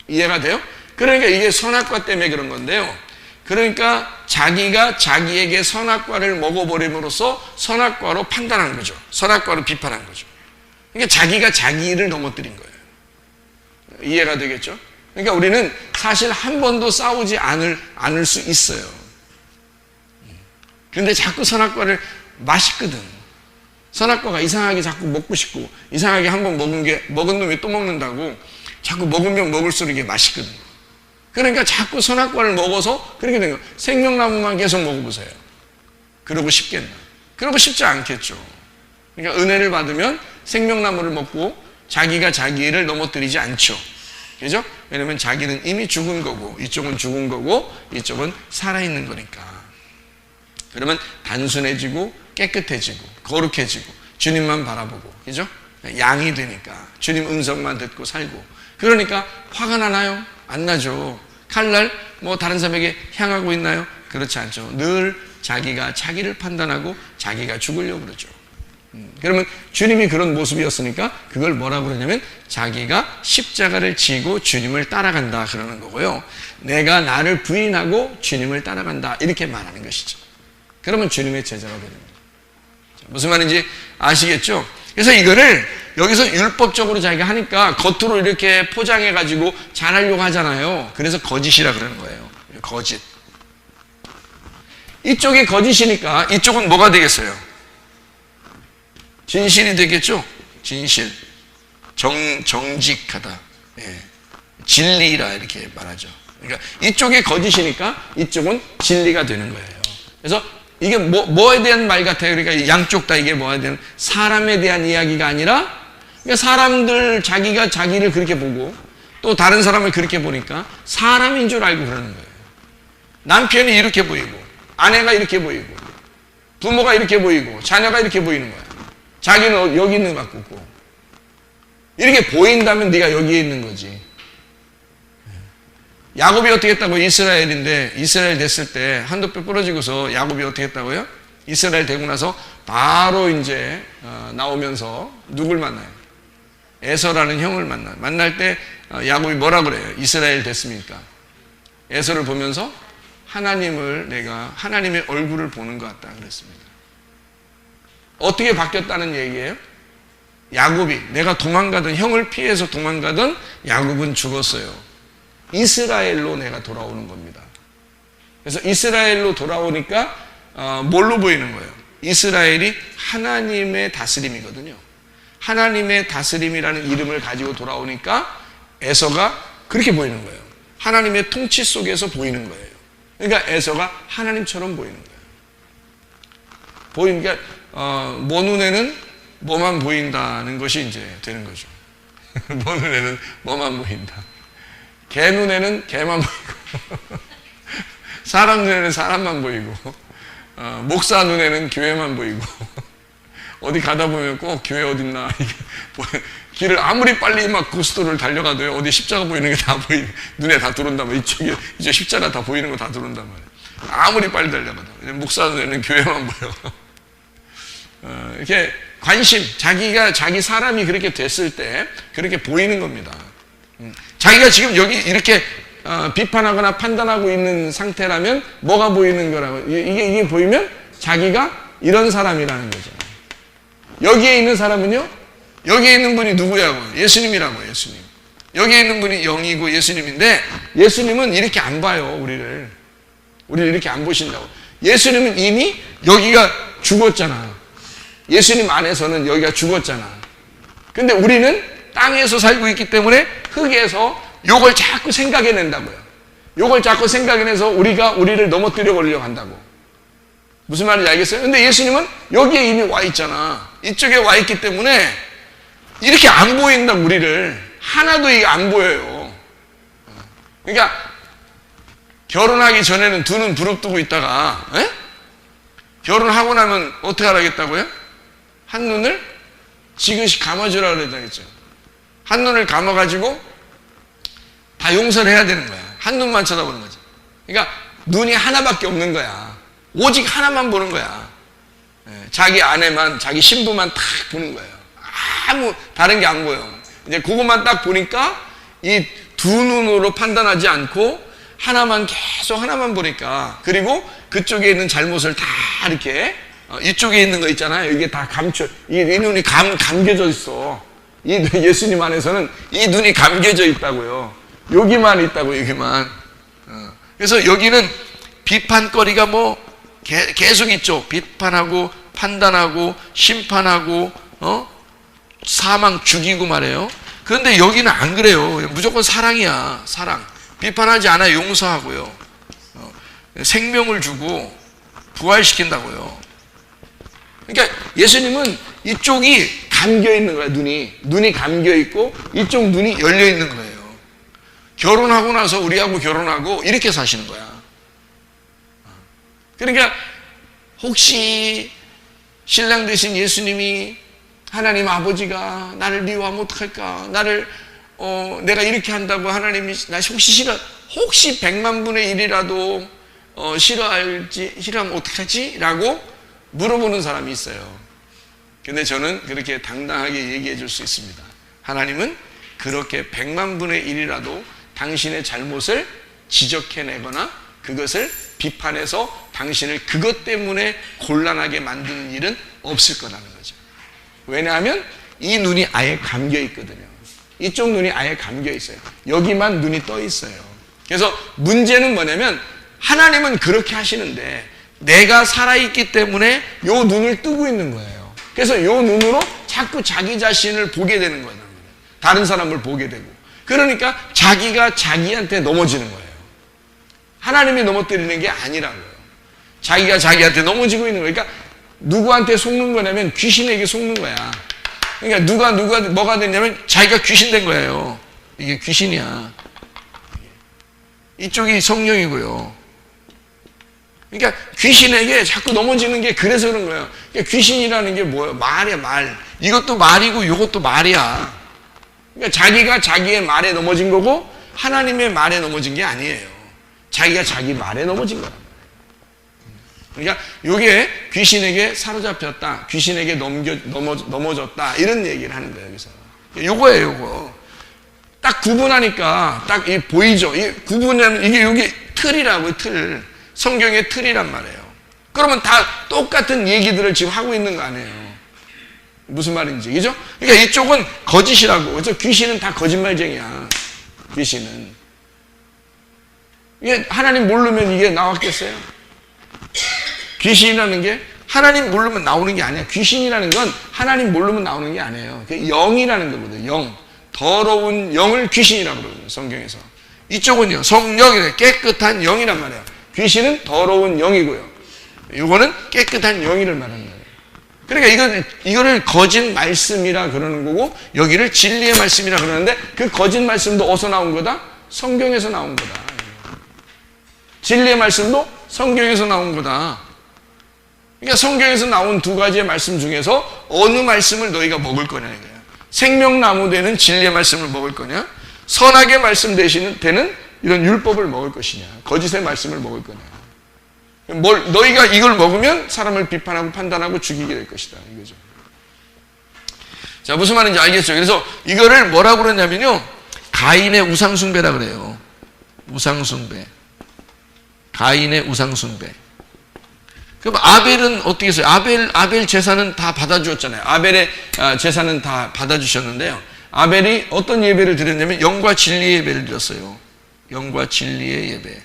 이해가 돼요? 그러니까 이게 선악과 때문에 그런 건데요. 그러니까 자기가 자기에게 선악과를 먹어버림으로써 선악과로 판단한 거죠. 선악과로 비판한 거죠. 그러니까 자기가 자기를 넘어뜨린 거예요. 이해가 되겠죠? 그러니까 우리는 사실 한 번도 싸우지 않을 수 있어요. 그런데 자꾸 선악과를 맛있거든. 선악과가 이상하게 자꾸 먹고 싶고 이상하게 한 번 먹은 놈이 또 먹는다고 자꾸 먹으면 먹을수록 이게 맛있거든. 그러니까 자꾸 선악과를 먹어서 그렇게 된 거예요. 생명나무만 계속 먹어보세요. 그러고 싶겠나? 그러고 싶지 않겠죠. 그러니까 은혜를 받으면 생명나무를 먹고 자기가 자기를 넘어뜨리지 않죠. 그죠? 왜냐면 자기는 이미 죽은 거고 이쪽은 죽은 거고 이쪽은 살아있는 거니까. 그러면 단순해지고 깨끗해지고 거룩해지고 주님만 바라보고 그죠? 양이 되니까 주님 음성만 듣고 살고 그러니까 화가 나나요? 안 나죠. 칼날 뭐 다른 사람에게 향하고 있나요? 그렇지 않죠. 늘 자기가 자기를 판단하고 자기가 죽으려고 그러죠. 그러면 주님이 그런 모습이었으니까 그걸 뭐라고 그러냐면 자기가 십자가를 지고 주님을 따라간다 그러는 거고요. 내가 나를 부인하고 주님을 따라간다 이렇게 말하는 것이죠. 그러면 주님의 제자가 되는 거예요. 무슨 말인지 아시겠죠? 그래서 이거를 여기서 율법적으로 자기가 하니까 겉으로 이렇게 포장해가지고 잘하려고 하잖아요. 그래서 거짓이라 그러는 거예요. 거짓. 이쪽이 거짓이니까 이쪽은 뭐가 되겠어요? 진실이 되겠죠? 진실. 정직하다. 예. 진리라 이렇게 말하죠. 그러니까 이쪽이 거짓이니까 이쪽은 진리가 되는 거예요. 그래서 이게 뭐에 대한 말 같아요? 그러니까 양쪽 다 이게 뭐에 대한 사람에 대한 이야기가 아니라 그러니까 사람들 자기가 자기를 그렇게 보고 또 다른 사람을 그렇게 보니까 사람인 줄 알고 그러는 거예요. 남편이 이렇게 보이고 아내가 이렇게 보이고 부모가 이렇게 보이고 자녀가 이렇게 보이는 거야. 자기는 여기 있는 것 같고 이렇게 보인다면 네가 여기에 있는 거지. 야곱이 어떻게 했다고? 이스라엘인데 이스라엘 됐을 때 한두 뼈 부러지고서 야곱이 어떻게 했다고요? 이스라엘 되고 나서 바로 이제 나오면서 누굴 만나요? 에서라는 형을 만나요. 만날 때 야곱이 뭐라 그래요? 이스라엘 됐습니까? 에서를 보면서 내가 하나님의 얼굴을 보는 것 같다 그랬습니다. 어떻게 바뀌었다는 얘기예요? 야곱이 내가 도망가던 형을 피해서 도망가던 야곱은 죽었어요. 이스라엘로 내가 돌아오는 겁니다. 그래서 이스라엘로 돌아오니까 뭘로 보이는 거예요? 이스라엘이 하나님의 다스림이거든요. 하나님의 다스림이라는 이름을 가지고 돌아오니까 에서가 그렇게 보이는 거예요. 하나님의 통치 속에서 보이는 거예요. 그러니까 에서가 하나님처럼 보이는 거예요. 보이니까 뭐 눈에는 뭐만 보인다는 것이 이제 되는 거죠. 뭐 눈에는 뭐만 보인다. 개 눈에는 개만 보이고 사람 눈에는 사람만 보이고 목사 눈에는 교회만 보이고 어디 가다 보면 꼭 교회 어딨나 길을 아무리 빨리 막 고속도로를 달려가도요 어디 십자가 보이는 게 다 눈에 다 들어온단 말이에요. 이쪽 십자가 다 보이는 거 다 들어온단 말이에요. 아무리 빨리 달려가도 목사 눈에는 교회만 보여. 이렇게 관심, 자기 사람이 그렇게 됐을 때 그렇게 보이는 겁니다. 자기가 지금 여기 이렇게 비판하거나 판단하고 있는 상태라면 뭐가 보이는 거라고? 이게 보이면 자기가 이런 사람이라는 거죠. 여기에 있는 사람은요, 여기에 있는 분이 누구냐고? 예수님이라고, 예수님. 여기에 있는 분이 영이고 예수님인데, 예수님은 이렇게 안 봐요, 우리를 이렇게 안 보신다고. 예수님은 이미 여기가 죽었잖아. 예수님 안에서는 여기가 죽었잖아. 근데 우리는 땅에서 살고 있기 때문에 흙에서 요걸 자꾸 생각해낸다고요. 요걸 자꾸 생각해내서 우리를 넘어뜨려 버리려고 한다고. 무슨 말인지 알겠어요? 근데 예수님은 여기에 이미 와 있잖아. 이쪽에 와 있기 때문에 이렇게 안 보인다, 우리를. 하나도 이게 안 보여요. 그러니까 결혼하기 전에는 두 눈 부릅뜨고 있다가 결혼하고 나면 어떻게 하라겠다고요? 한 눈을 지그시 감아주라 그랬죠. 한 눈을 감아가지고 다 용서를 해야 되는 거야. 한 눈만 쳐다보는 거지. 그러니까 눈이 하나밖에 없는 거야. 오직 하나만 보는 거야. 자기 아내만, 자기 신부만 딱 보는 거예요. 아무 다른 게 안 보여. 이제 그것만 딱 보니까 이 두 눈으로 판단하지 않고 계속 하나만 보니까, 그리고 그쪽에 있는 잘못을 다 이렇게 이쪽에 있는 거 있잖아요. 이게 다 이 눈이 감겨져 있어. 이 예수님 안에서는 이 눈이 감겨져 있다고요. 여기만 있다고, 여기만. 그래서 여기는 비판거리가 뭐 계속 있죠. 비판하고 판단하고 심판하고 사망 죽이고 말이에요. 그런데 여기는 안 그래요. 무조건 사랑이야. 사랑. 비판하지 않아. 용서하고요. 생명을 주고 부활시킨다고요. 그러니까 예수님은 이쪽이 감겨 있는 거야. 눈이 감겨 있고 이쪽 눈이 열려 있는 거예요. 결혼하고 나서 우리하고 결혼하고 이렇게 사시는 거야. 그러니까 혹시 신랑 되신 예수님이, 하나님 아버지가 나를 미워하면 어떡할까? 내가 이렇게 한다고 하나님이 나 혹시 100만 분의 1이라도 싫어하면 어떡하지? 라고 물어보는 사람이 있어요. 근데 저는 그렇게 당당하게 얘기해 줄 수 있습니다. 하나님은 그렇게 100만 분의 1이라도 당신의 잘못을 지적해내거나 그것을 비판해서 당신을 그것 때문에 곤란하게 만드는 일은 없을 거라는 거죠. 왜냐하면 이 눈이 아예 감겨 있거든요. 이쪽 눈이 아예 감겨 있어요. 여기만 눈이 떠 있어요. 그래서 문제는 뭐냐면 하나님은 그렇게 하시는데 내가 살아있기 때문에 요 눈을 뜨고 있는 거예요. 그래서 요 눈으로 자꾸 자기 자신을 보게 되는 거예요. 다른 사람을 보게 되고. 그러니까 자기가 자기한테 넘어지는 거예요. 하나님이 넘어뜨리는 게 아니라고요. 자기가 자기한테 넘어지고 있는 거예요. 그러니까 누구한테 속는 거냐면 귀신에게 속는 거야. 그러니까 누가 뭐가 됐냐면 자기가 귀신 된 거예요. 이게 귀신이야. 이쪽이 성령이고요. 그러니까 귀신에게 자꾸 넘어지는 게 그래서 그런 거예요. 그러니까 귀신이라는 게 뭐예요? 말이야, 말. 이것도 말이고 이것도 말이야. 그러니까 자기가 자기의 말에 넘어진 거고 하나님의 말에 넘어진 게 아니에요. 자기가 자기 말에 넘어진 거란 말이에요. 그러니까 이게 귀신에게 사로잡혔다, 귀신에게 넘어졌다, 이런 얘기를 하는 거예요. 여기서 요거예요. 요거 딱 구분하니까 딱 보이죠. 이 구분하면 이게 여기 틀이라고요. 틀. 성경의 틀이란 말이에요. 그러면 다 똑같은 얘기들을 지금 하고 있는 거 아니에요. 무슨 말인지, 그죠? 그러니까 이쪽은 거짓이라고. 그래서 귀신은 다 거짓말쟁이야. 귀신은. 이게 하나님 모르면 이게 나왔겠어요? 귀신이라는 게 하나님 모르면 나오는 게 아니야. 귀신이라는 건 하나님 모르면 나오는 게 아니에요. 그 영이라는 거거든요. 영. 더러운 영을 귀신이라고 그러거든요. 성경에서. 이쪽은요. 성령이래. 깨끗한 영이란 말이에요. 귀신은 더러운 영이고요. 이거는 깨끗한 영이를 말하는 거예요. 그러니까 이거를 거짓 말씀이라 그러는 거고 여기를 진리의 말씀이라 그러는데 그 거짓 말씀도 어디서 나온 거다? 성경에서 나온 거다. 진리의 말씀도 성경에서 나온 거다. 그러니까 성경에서 나온 두 가지의 말씀 중에서 어느 말씀을 너희가 먹을 거냐 이거야. 생명나무 되는 진리의 말씀을 먹을 거냐? 선악의 말씀 되는 이런 율법을 먹을 것이냐? 거짓의 말씀을 먹을 거냐? 너희가 이걸 먹으면 사람을 비판하고 판단하고 죽이게 될 것이다. 이거죠. 자, 무슨 말인지 알겠죠? 그래서 이거를 뭐라고 그러냐면요. 가인의 우상숭배라 그래요. 우상숭배. 가인의 우상숭배. 그럼 아벨은 어떻게 했어요? 아벨 제사는 다 받아주었잖아요. 아벨의 제사는 다 받아주셨는데요. 아벨이 어떤 예배를 드렸냐면 영과 진리의 예배를 드렸어요. 영과 진리의 예배.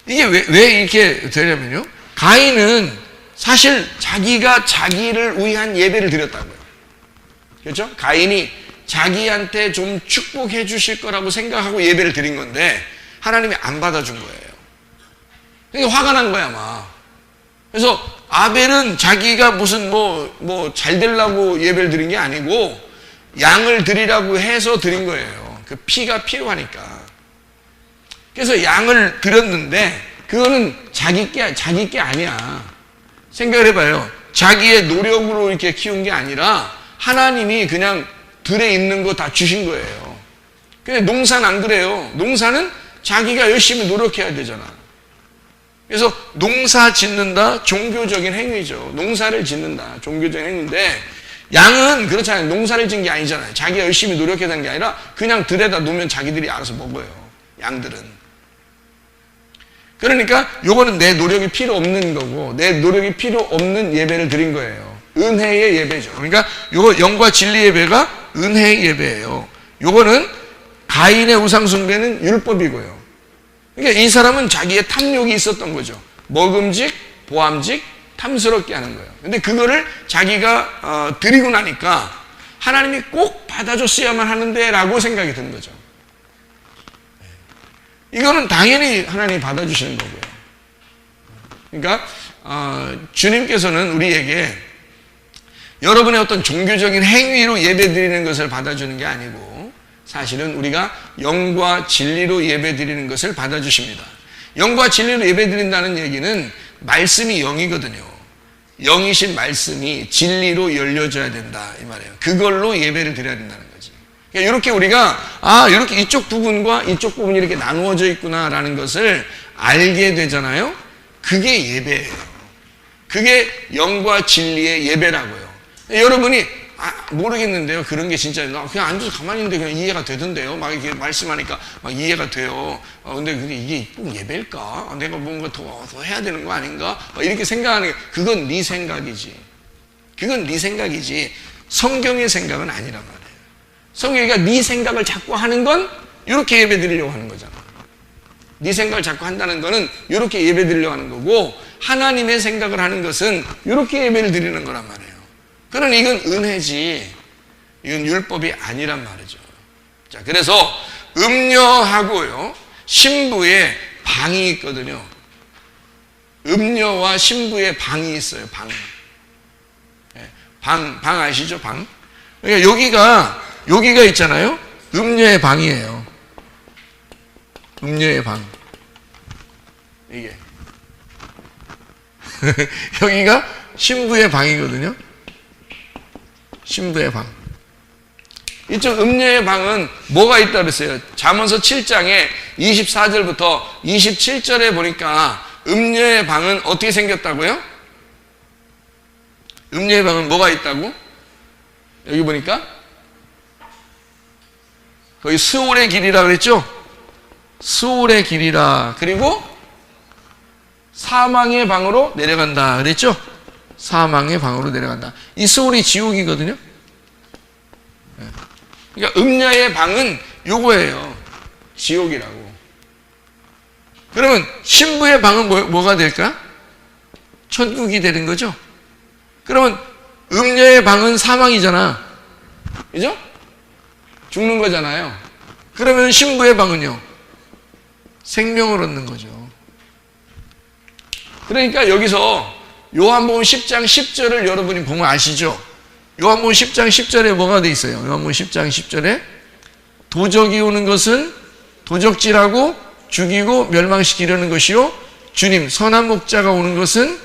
이게 왜 이렇게 되냐면요. 가인은 사실 자기가 자기를 위한 예배를 드렸다고요. 그렇죠? 가인이 자기한테 좀 축복해 주실 거라고 생각하고 예배를 드린 건데 하나님이 안 받아준 거예요. 그러니까 화가 난 거야, 막. 그래서 아벨은 자기가 무슨 잘 되려고 예배를 드린 게 아니고 양을 드리라고 해서 드린 거예요. 그 피가 필요하니까. 그래서 양을 드렸는데 그거는 자기 게 아니야. 생각을 해봐요. 자기의 노력으로 이렇게 키운 게 아니라 하나님이 그냥 들에 있는 거 다 주신 거예요. 근데 농사는 안 그래요. 농사는 자기가 열심히 노력해야 되잖아. 그래서 농사 짓는다 종교적인 행위죠. 농사를 짓는다 종교적인 행위인데 양은 그렇잖아요. 농사를 짓는 게 아니잖아요. 자기가 열심히 노력해야 되는 게 아니라 그냥 들에다 놓으면 자기들이 알아서 먹어요. 양들은. 그러니까 요거는 내 노력이 필요 없는 거고 내 노력이 필요 없는 예배를 드린 거예요. 은혜의 예배죠. 그러니까 요거 영과 진리 예배가 은혜의 예배예요. 요거는 가인의 우상숭배는 율법이고요. 그러니까 이 사람은 자기의 탐욕이 있었던 거죠. 먹음직, 보암직, 탐스럽게 하는 거예요. 근데 그거를 자기가 드리고 나니까 하나님이 꼭 받아줬어야만 하는데 라고 생각이 든 거죠. 이거는 당연히 하나님이 받아주시는 거고요. 그러니까 주님께서는 우리에게 여러분의 어떤 종교적인 행위로 예배드리는 것을 받아주는 게 아니고 사실은 우리가 영과 진리로 예배드리는 것을 받아주십니다. 영과 진리로 예배드린다는 얘기는 말씀이 영이거든요. 영이신 말씀이 진리로 열려져야 된다 이 말이에요. 그걸로 예배를 드려야 된다는 거지. 그러니까 이렇게 우리가 이렇게 이쪽 부분과 이쪽 부분이 이렇게 나누어져 있구나라는 것을 알게 되잖아요. 그게 예배예요. 그게 영과 진리의 예배라고요. 여러분이 모르겠는데요. 그런 게 진짜 그냥 앉아서 가만히 있는데 그냥 이해가 되던데요. 막 이렇게 말씀하니까 막 이해가 돼요. 근데 이게 꼭 예배일까? 내가 뭔가 더 해야 되는 거 아닌가? 이렇게 생각하는 게 그건 네 생각이지. 그건 네 생각이지. 성경의 생각은 아니란 말이에요. 성경이가 네 생각을 자꾸 하는 건 이렇게 예배 드리려고 하는 거잖아. 네 생각을 자꾸 한다는 거는 이렇게 예배 드리려고 하는 거고 하나님의 생각을 하는 것은 이렇게 예배를 드리는 거란 말이에요. 그러니 이건 은혜지 이건 율법이 아니란 말이죠. 자, 그래서 음녀하고요 신부의 방이 있거든요. 음녀와 신부의 방이 있어요. 방 아시죠? 방. 그러니까 여기가 있잖아요. 음녀의 방이에요. 음녀의 방. 이게 여기가 신부의 방이거든요. 신부의 방. 이쪽 음녀의 방은 뭐가 있다 그랬어요? 잠언서 7장에 24절부터 27절에 보니까 음녀의 방은 어떻게 생겼다고요? 음녀의 방은 뭐가 있다고? 여기 보니까 거기 스올의 길이라 그랬죠? 스올의 길이라. 그리고 사망의 방으로 내려간다 그랬죠? 사망의 방으로 내려간다. 이 스올이 지옥이거든요. 그러니까 음녀의 방은 요거예요. 지옥이라고. 그러면 신부의 방은 뭐가 될까? 천국이 되는 거죠. 그러면 음녀의 방은 사망이잖아. 그죠? 죽는 거잖아요. 그러면 신부의 방은요? 생명을 얻는 거죠. 그러니까 여기서 요한복음 10장 10절을 여러분이 보면 아시죠? 요한복음 10장 10절에 뭐가 돼 있어요? 요한복음 10장 10절에 도적이 오는 것은 도적질하고 죽이고 멸망시키려는 것이요, 주님 선한 목자가 오는 것은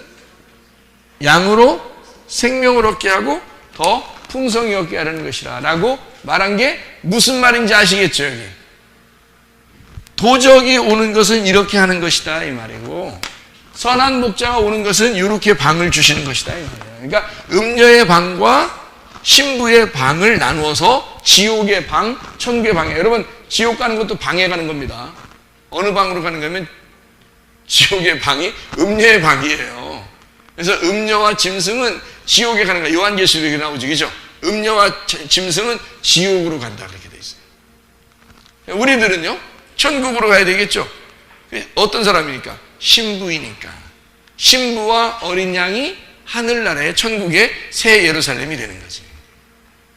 양으로 생명을 얻게 하고 더 풍성히 얻게 하려는 것이라 라고 말한 게 무슨 말인지 아시겠죠? 여기 도적이 오는 것은 이렇게 하는 것이다 이 말이고, 선한 목자가 오는 것은 이렇게 방을 주시는 것이다 이 말이에요. 그러니까 음녀의 방과 신부의 방을 나누어서 지옥의 방, 천국의 방이에요. 여러분 지옥 가는 것도 방에 가는 겁니다. 어느 방으로 가는 거면 지옥의 방이 음녀의 방이에요. 그래서 음녀와 짐승은 지옥에 가는 거예요. 요한계시록에 나오죠, 그죠? 음녀와 짐승은 지옥으로 간다 그렇게 돼 있어요. 우리들은요 천국으로 가야 되겠죠. 어떤 사람이니까? 신부이니까. 신부와 어린 양이 하늘나라의 천국의 새 예루살렘이 되는 거지.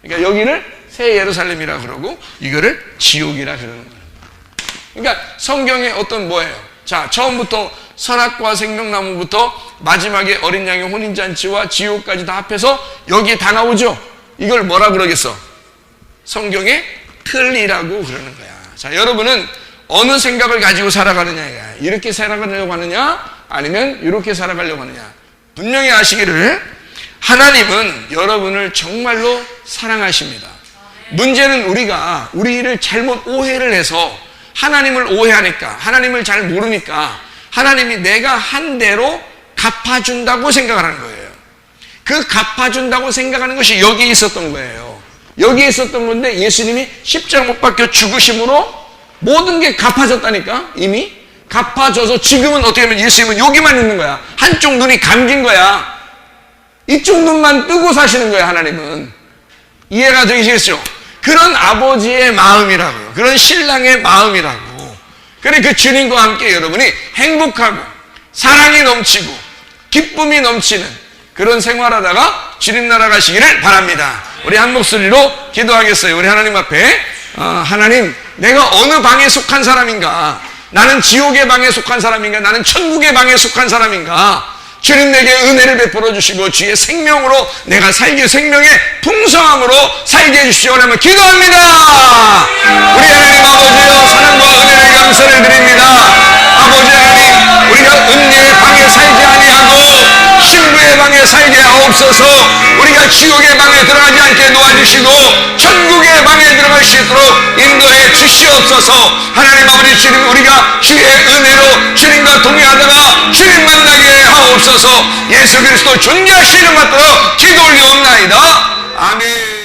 그러니까 여기를 새 예루살렘이라 그러고 이거를 지옥이라 그러는 거예요. 그러니까 성경에 어떤 뭐예요? 자, 처음부터 선악과 생명나무부터 마지막에 어린 양의 혼인잔치와 지옥까지 다 합해서 여기에 다 나오죠? 이걸 뭐라 그러겠어? 성경의 틀이라고 그러는 거야. 자, 여러분은 어느 생각을 가지고 살아가느냐? 이렇게 살아가려고 하느냐? 아니면 이렇게 살아가려고 하느냐? 분명히 아시기를 하나님은 여러분을 정말로 사랑하십니다. 문제는 우리를 잘못 오해를 해서 하나님을 오해하니까, 하나님을 잘 모르니까 하나님이 내가 한 대로 갚아준다고 생각을 하는 거예요. 그 갚아준다고 생각하는 것이 여기에 있었던 거예요. 여기에 있었던 건데 예수님이 십자가 못 박혀 죽으심으로 모든 게 갚아졌다니까. 이미 갚아져서 지금은 어떻게 하면 예수님은 여기만 있는 거야. 한쪽 눈이 감긴 거야. 이쪽 눈만 뜨고 사시는 거야. 하나님은. 이해가 되시겠죠? 그런 아버지의 마음이라고요. 그런 신랑의 마음이라고. 그래, 그 주님과 함께 여러분이 행복하고 사랑이 넘치고 기쁨이 넘치는 그런 생활하다가 주님 나라 가시기를 바랍니다. 우리 한 목소리로 기도하겠어요. 우리 하나님 앞에 하나님, 내가 어느 방에 속한 사람인가? 나는 지옥의 방에 속한 사람인가? 나는 천국의 방에 속한 사람인가? 주님 내게 은혜를 베풀어 주시고 주의 생명으로 내가 살게, 생명의 풍성함으로 살게 해주시오. 하면 기도합니다. 우리 하나님 아버지여, 사랑과 은혜를 감사를 드립니다. 아버지 하나님, 우리가 음녀의 방에 살지 아니하고 신부의 방에 살게 하옵소서. 우리가 지옥의 방에 들어가지 않게 도와주시고 천국의 방에 들어갈 수 있도록 인도해 주시옵소서. 하나님 아버지, 주님 우리가 주의 은혜로 주님과 동행하다가 주님 만나게 하옵소서. 예수 그리스도 존귀하신 이름 받들어 기도 올리옵나이다. 아멘.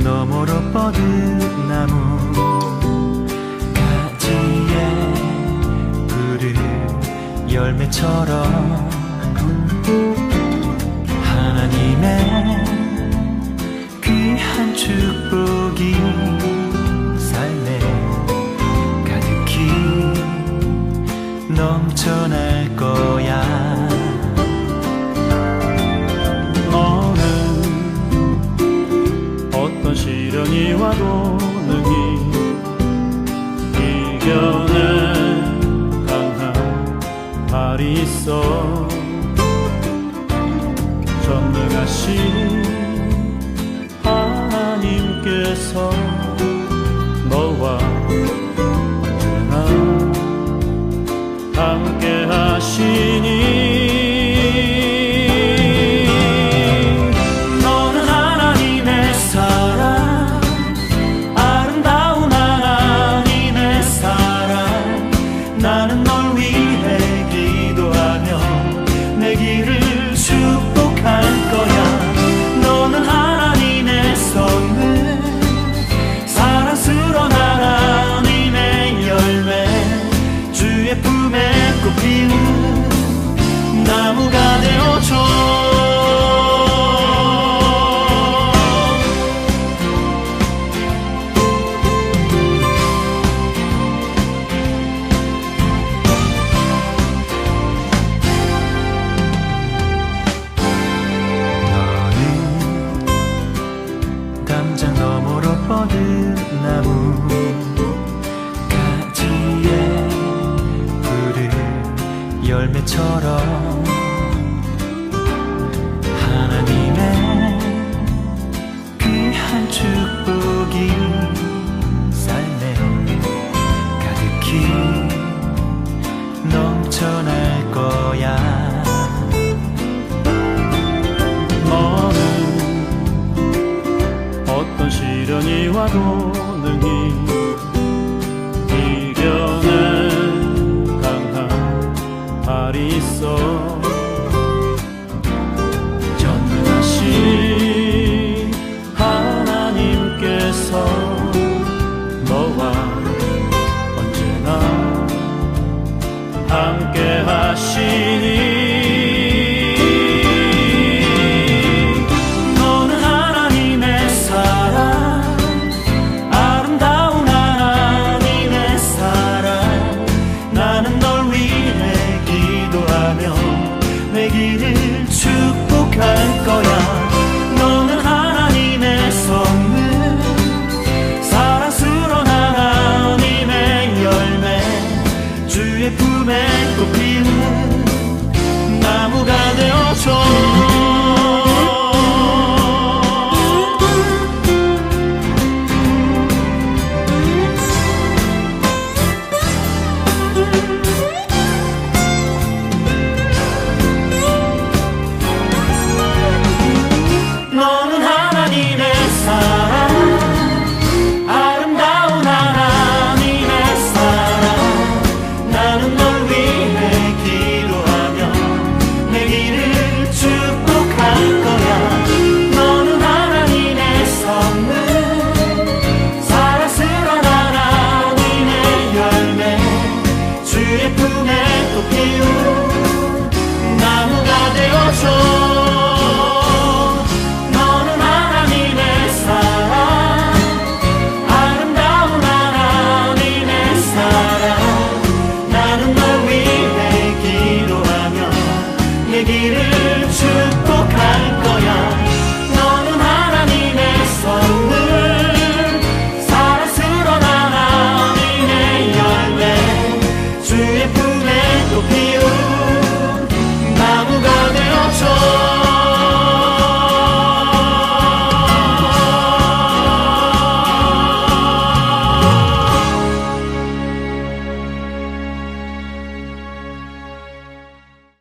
너머로 뻗은 나무 가지에 푸른 열매처럼 하나님의 귀한 축복이 삶에 가득히 넘쳐날 거야. 시련이 와도 능히 이겨낼 강한 발이 있어. 전능하신 하나님께서 너와 언제나 함께 하시니 능히 이겨낸 강한 발이 있어 전능하신 하나님께서 너와 언제나 함께 하시니 너는 하나님의 사랑 아름다운 하나님의 사랑 나는 널 위해 기도하며 내 길을 축복할 거야